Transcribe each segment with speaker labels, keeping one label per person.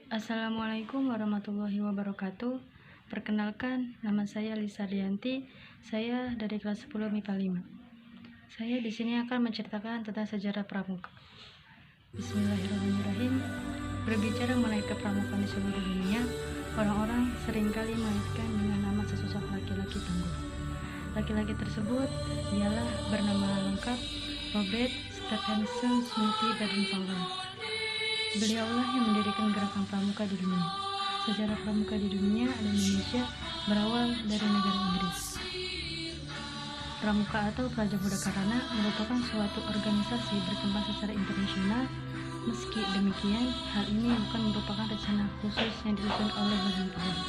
Speaker 1: Assalamualaikum warahmatullahi wabarakatuh. Perkenalkan, nama saya Lisa Dianti. Saya dari kelas 10 MIPA 5. Saya di sini akan menceritakan tentang sejarah pramuka. Bismillahirrahmanirrahim. Berbicara mengenai kepramukaan di seluruh dunia, orang-orang seringkali mengaitkan dengan nama sesosok laki-laki tangguh. Laki-laki tersebut ialah bernama lengkap Robert Stephenson Smithy Baden-Powell. Beliaulah yang mendirikan gerakan pramuka di dunia. Sejarah pramuka di dunia dan Indonesia berawal dari negara Inggris. Pramuka atau Praja Muda Karana merupakan suatu organisasi berkembang secara internasional. Meski demikian, hal ini bukan merupakan rencana khusus yang disusun oleh Baden-Powell,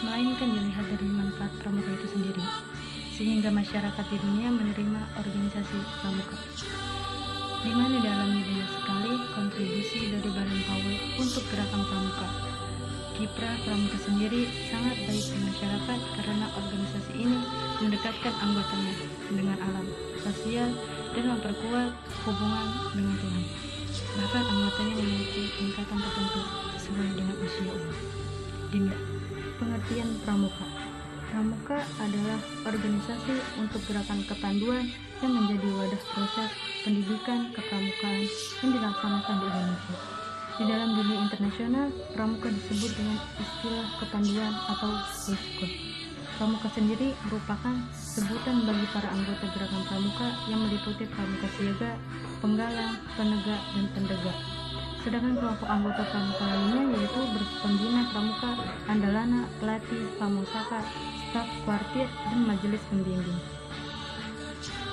Speaker 1: melainkan dilihat dari manfaat pramuka itu sendiri, sehingga masyarakat di dunia menerima organisasi pramuka, di mana dalamnya banyak sekali kontribusi dari Baden-Powell untuk gerakan pramuka. Kiprah pramuka sendiri sangat baik di masyarakat karena organisasi ini mendekatkan anggotanya dengan alam, sosial, dan memperkuat hubungan dengan Tuhan. Bahkan anggotanya memiliki tingkatan tertentu sesuai dengan usia umur. Pengertian pramuka. Pramuka adalah organisasi untuk gerakan kepanduan yang menjadi wadah proses pendidikan kepramukaan yang dilaksanakan di Indonesia. Di dalam dunia internasional, pramuka disebut dengan istilah kepanduan atau school. Pramuka sendiri merupakan sebutan bagi para anggota gerakan pramuka yang meliputi pramuka siaga, penggalang, penegak, dan pendegak. Sedangkan kelompok anggota pramuka lainnya yaitu pembina pramuka, andalana, pelatih, pamusaka, staf kuartir, dan majelis pembimbing.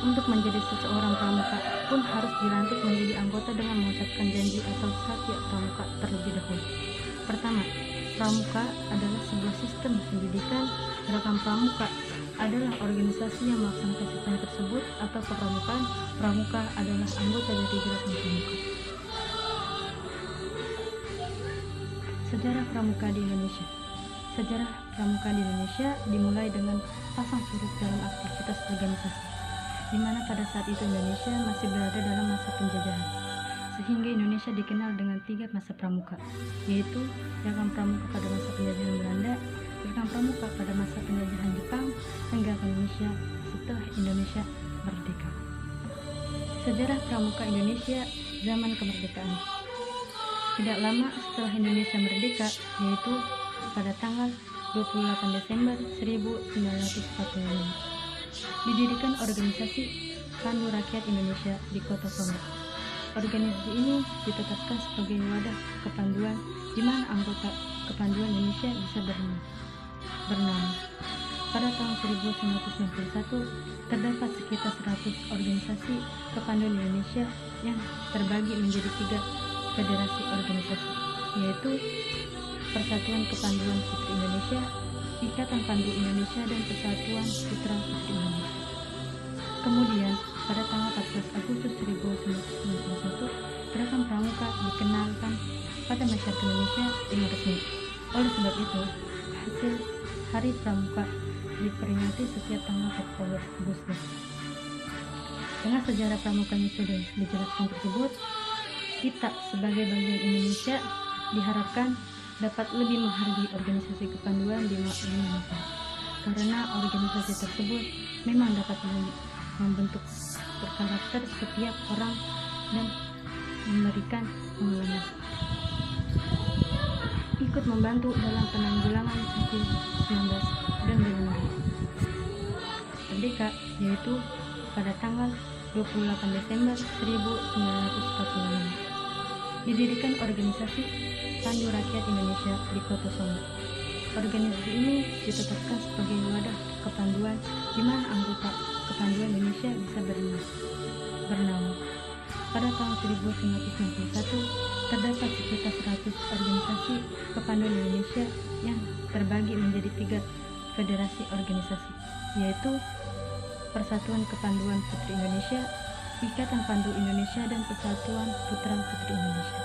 Speaker 1: Untuk menjadi seseorang pramuka pun harus dilantik menjadi anggota dengan mengucapkan janji atau satya pramuka terlebih dahulu. Pertama, pramuka adalah sebuah sistem pendidikan. Gerakan pramuka adalah organisasi yang melaksanakan sistem tersebut atau kepramukaan. Pramuka adalah anggota dari gerakan pramuka. Sejarah pramuka di Indonesia. Sejarah pramuka di Indonesia dimulai dengan pasang surut dalam aktivitas organisasi, di mana pada saat itu Indonesia masih berada dalam masa penjajahan, sehingga Indonesia dikenal dengan 3 masa pramuka, yaitu gerakan pramuka pada masa penjajahan Belanda, gerakan pramuka pada masa penjajahan Jepang, dan gerakan Indonesia setelah Indonesia merdeka. Sejarah pramuka Indonesia zaman kemerdekaan. Tidak lama setelah Indonesia merdeka, yaitu pada tanggal 28 Desember 1945, didirikan organisasi Pandu Rakyat Indonesia di Kota Solo. Organisasi ini ditetapkan sebagai wadah kepanduan di mana anggota kepanduan Indonesia bisa bernama. Pada tahun 1991 terdapat sekitar 100 organisasi kepanduan Indonesia yang terbagi menjadi 3 federasi organisasi, yaitu Persatuan Kepanduan Putri Indonesia, Ikatan Pandu Indonesia, dan Persatuan Putra Putri Indonesia. Kemudian, pada tanggal 14 Agustus 1991, gerakan pramuka dikenalkan pada masyarakat Indonesia dengan resmi. Oleh sebab itu, hasil Hari Pramuka diperingati setiap tanggal 14 Agustus. Dengan sejarah pramuka yang sudah dijelaskan tersebut, kita sebagai bagian Indonesia diharapkan dapat lebih menghargai organisasi kepanduan di Indonesia, karena organisasi tersebut memang dapat membentuk karakter setiap orang dan memberikan pengalaman, ikut membantu dalam penanggulangan COVID-19 dan bencana merdeka, yaitu pada tanggal 28 Desember 1945 didirikan organisasi Pandu Rakyat Indonesia di Kota Solo. Organisasi ini ditetapkan sebagai wadah kepanduan di mana anggota kepanduan Indonesia bisa bernama. Pada tahun 1991 terdapat sekitar 100 organisasi kepanduan Indonesia yang terbagi menjadi 3 federasi organisasi, yaitu Persatuan Kepanduan Putri Indonesia, Ikatan Pandu Indonesia, dan Persatuan Putra Putri Indonesia.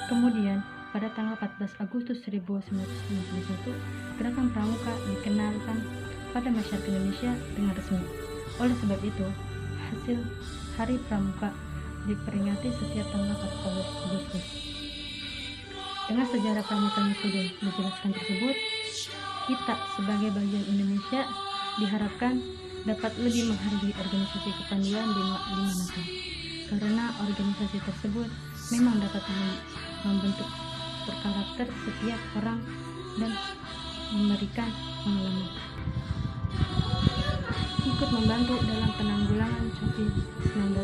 Speaker 1: Kemudian, pada tanggal 14 Agustus 1991, gerakan pramuka dikenalkan pada masyarakat Indonesia dengan resmi. Oleh sebab itu, hasil Hari Pramuka diperingati setiap tanggal 14 Agustus. Dengan sejarah pramuka yang sudah dijelaskan tersebut, kita sebagai bagian Indonesia diharapkan dapat lebih menghargai organisasi kepanduan dimanapun, karena organisasi tersebut memang dapat membentuk karakter setiap orang dan memberikan pengalaman. Ikut membantu dalam penanggulangan COVID-19.